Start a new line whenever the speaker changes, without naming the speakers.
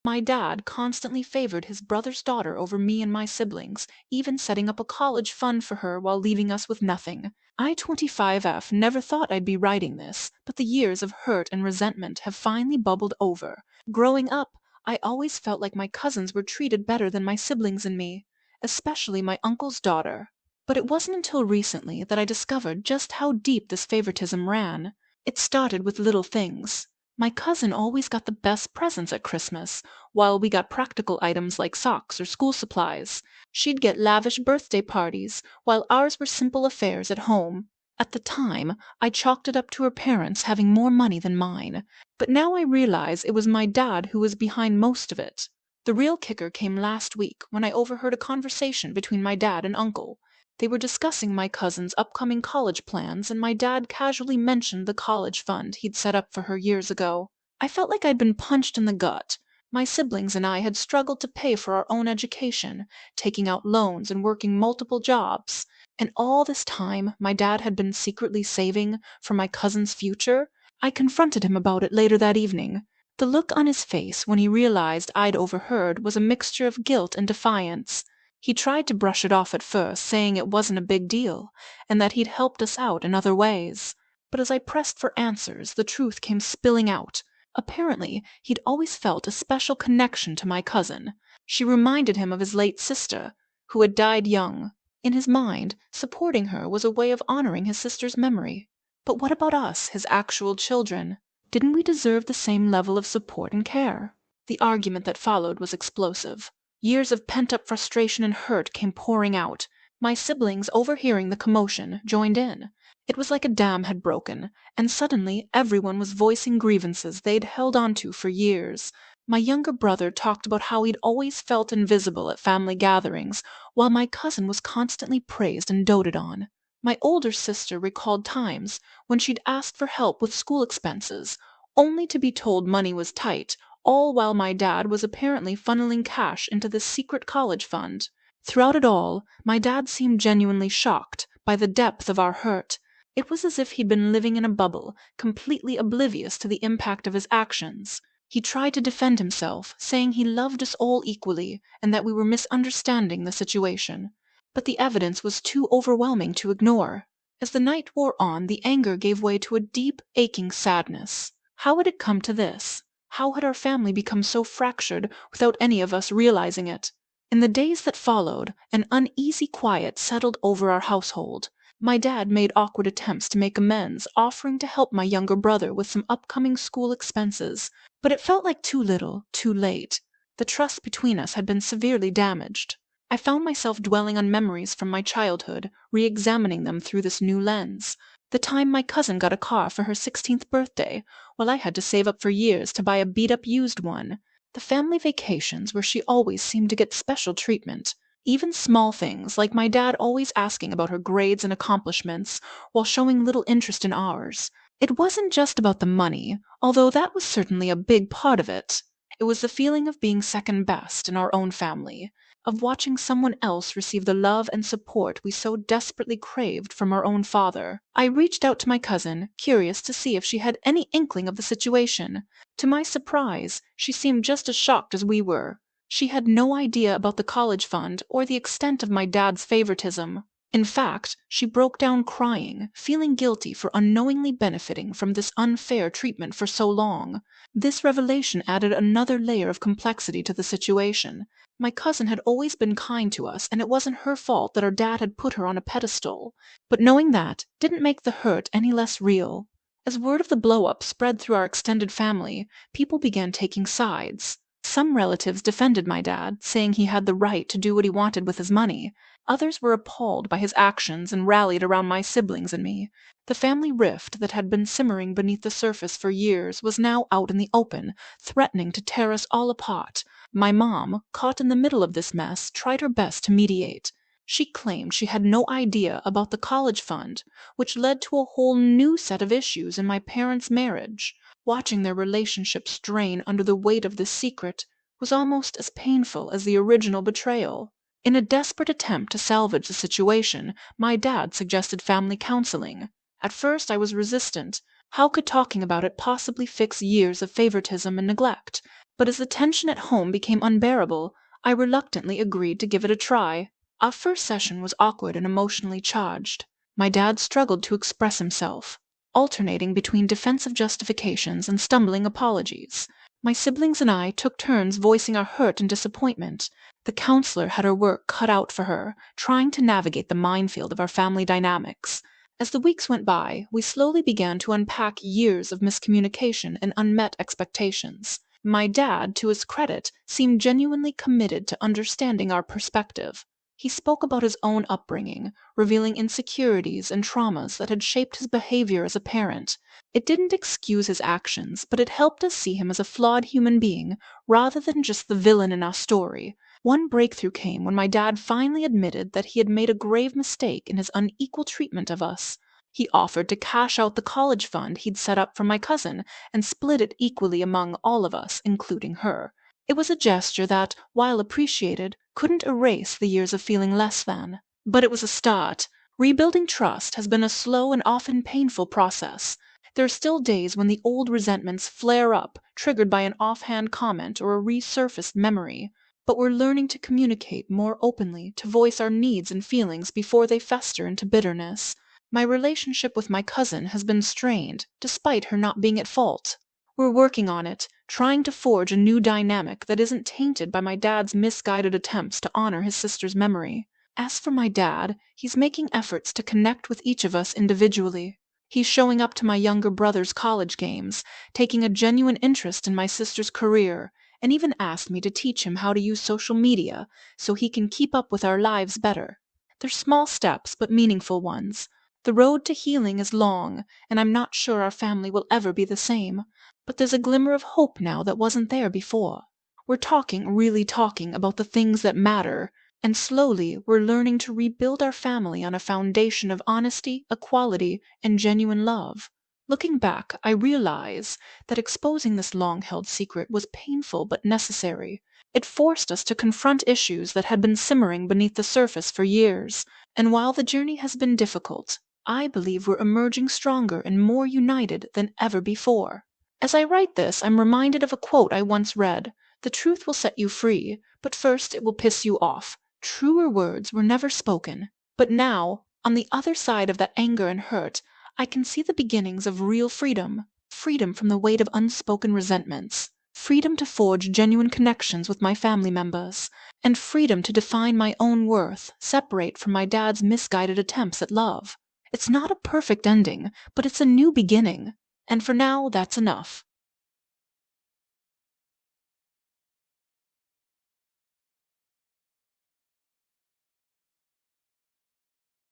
My dad constantly favored his brother's daughter over me and my siblings, even setting up a college fund for her while leaving us with nothing. I, 25F, never thought I'd be writing this, but the years of hurt and resentment have finally bubbled over. Growing up, I always felt like my cousins were treated better than my siblings and me, especially my uncle's daughter. But it wasn't until recently that I discovered just how deep this favoritism ran. It started with little things. My cousin always got the best presents at Christmas, while we got practical items like socks or school supplies. She'd get lavish birthday parties, while ours were simple affairs at home. At the time, I chalked it up to her parents having more money than mine, but now I realize it was my dad who was behind most of it. The real kicker came last week when I overheard a conversation between my dad and uncle. They were discussing my cousin's upcoming college plans, and my dad casually mentioned the college fund he'd set up for her years ago. I felt like I'd been punched in the gut. My siblings and I had struggled to pay for our own education, taking out loans and working multiple jobs. And all this time, my dad had been secretly saving for my cousin's future. I confronted him about it later that evening. The look on his face when he realized I'd overheard was a mixture of guilt and defiance. He tried to brush it off at first, saying it wasn't a big deal, and that he'd helped us out in other ways. But as I pressed for answers, the truth came spilling out. Apparently, he'd always felt a special connection to my cousin. She reminded him of his late sister, who had died young. In his mind, supporting her was a way of honoring his sister's memory. But what about us, his actual children? Didn't we deserve the same level of support and care? The argument that followed was explosive. Years of pent-up frustration and hurt came pouring out. My siblings, overhearing the commotion, joined in. It was like a dam had broken, and suddenly everyone was voicing grievances they'd held onto for years. My younger brother talked about how he'd always felt invisible at family gatherings, while my cousin was constantly praised and doted on. My older sister recalled times when she'd asked for help with school expenses, only to be told money was tight, all while my dad was apparently funneling cash into this secret college fund. Throughout it all, my dad seemed genuinely shocked by the depth of our hurt. It was as if he'd been living in a bubble, completely oblivious to the impact of his actions. He tried to defend himself, saying he loved us all equally and that we were misunderstanding the situation. But the evidence was too overwhelming to ignore. As the night wore on, the anger gave way to a deep, aching sadness. How had it come to this? How had our family become so fractured without any of us realizing it? In the days that followed, an uneasy quiet settled over our household. My dad made awkward attempts to make amends, offering to help my younger brother with some upcoming school expenses, but it felt like too little, too late. The trust between us had been severely damaged. I found myself dwelling on memories from my childhood, re-examining them through this new lens. The time my cousin got a car for her 16th birthday, while I had to save up for years to buy a beat-up used one. The family vacations where she always seemed to get special treatment. Even small things, like my dad always asking about her grades and accomplishments, while showing little interest in ours. It wasn't just about the money, although that was certainly a big part of it. It was the feeling of being second best in our own family, of watching someone else receive the love and support we so desperately craved from our own father. I reached out to my cousin, curious to see if she had any inkling of the situation. To my surprise, she seemed just as shocked as we were. She had no idea about the college fund or the extent of my dad's favoritism. In fact, she broke down crying, feeling guilty for unknowingly benefiting from this unfair treatment for so long. This revelation added another layer of complexity to the situation. My cousin had always been kind to us, and it wasn't her fault that our dad had put her on a pedestal. But knowing that didn't make the hurt any less real. As word of the blow-up spread through our extended family, people began taking sides. Some relatives defended my dad, saying he had the right to do what he wanted with his money. Others were appalled by his actions and rallied around my siblings and me. The family rift that had been simmering beneath the surface for years was now out in the open, threatening to tear us all apart. My mom, caught in the middle of this mess, tried her best to mediate. She claimed she had no idea about the college fund, which led to a whole new set of issues in my parents' marriage. Watching their relationship strain under the weight of this secret was almost as painful as the original betrayal. In a desperate attempt to salvage the situation, my dad suggested family counseling. At first I was resistant. How could talking about it possibly fix years of favoritism and neglect? but as the tension at home became unbearable, I reluctantly agreed to give it a try. Our first session was awkward and emotionally charged. My dad struggled to express himself, alternating between defensive justifications and stumbling apologies. My siblings and I took turns voicing our hurt and disappointment. The counselor had her work cut out for her, trying to navigate the minefield of our family dynamics. As the weeks went by, we slowly began to unpack years of miscommunication and unmet expectations. My dad, to his credit, seemed genuinely committed to understanding our perspective. He spoke about his own upbringing, revealing insecurities and traumas that had shaped his behavior as a parent. It didn't excuse his actions, but it helped us see him as a flawed human being rather than just the villain in our story. One breakthrough came when my dad finally admitted that he had made a grave mistake in his unequal treatment of us. He offered to cash out the college fund he'd set up for my cousin and split it equally among all of us, including her. It was a gesture that, while appreciated, couldn't erase the years of feeling less than. But it was a start. Rebuilding trust has been a slow and often painful process. There are still days when the old resentments flare up, triggered by an offhand comment or a resurfaced memory. But we're learning to communicate more openly, to voice our needs and feelings before they fester into bitterness. My relationship with my cousin has been strained, despite her not being at fault. We're working on it, trying to forge a new dynamic that isn't tainted by my dad's misguided attempts to honor his sister's memory. As for my dad, he's making efforts to connect with each of us individually. He's showing up to my younger brother's college games, taking a genuine interest in my sister's career, and even asked me to teach him how to use social media so he can keep up with our lives better. They're small steps, but meaningful ones. The road to healing is long, and I'm not sure our family will ever be the same. But there's a glimmer of hope now that wasn't there before. We're really talking about the things that matter, and slowly we're learning to rebuild our family on a foundation of honesty, equality, and genuine love. Looking back, I realize that exposing this long-held secret was painful but necessary. It forced us to confront issues that had been simmering beneath the surface for years, and while the journey has been difficult, I believe we're emerging stronger and more united than ever before. As I write this, I'm reminded of a quote I once read: "The truth will set you free, but first it will piss you off." Truer words were never spoken. But now, on the other side of that anger and hurt, I can see the beginnings of real freedom. Freedom from the weight of unspoken resentments. Freedom to forge genuine connections with my family members. And freedom to define my own worth, separate from my dad's misguided attempts at love. It's not a perfect ending, but it's a new beginning. And for now, that's enough.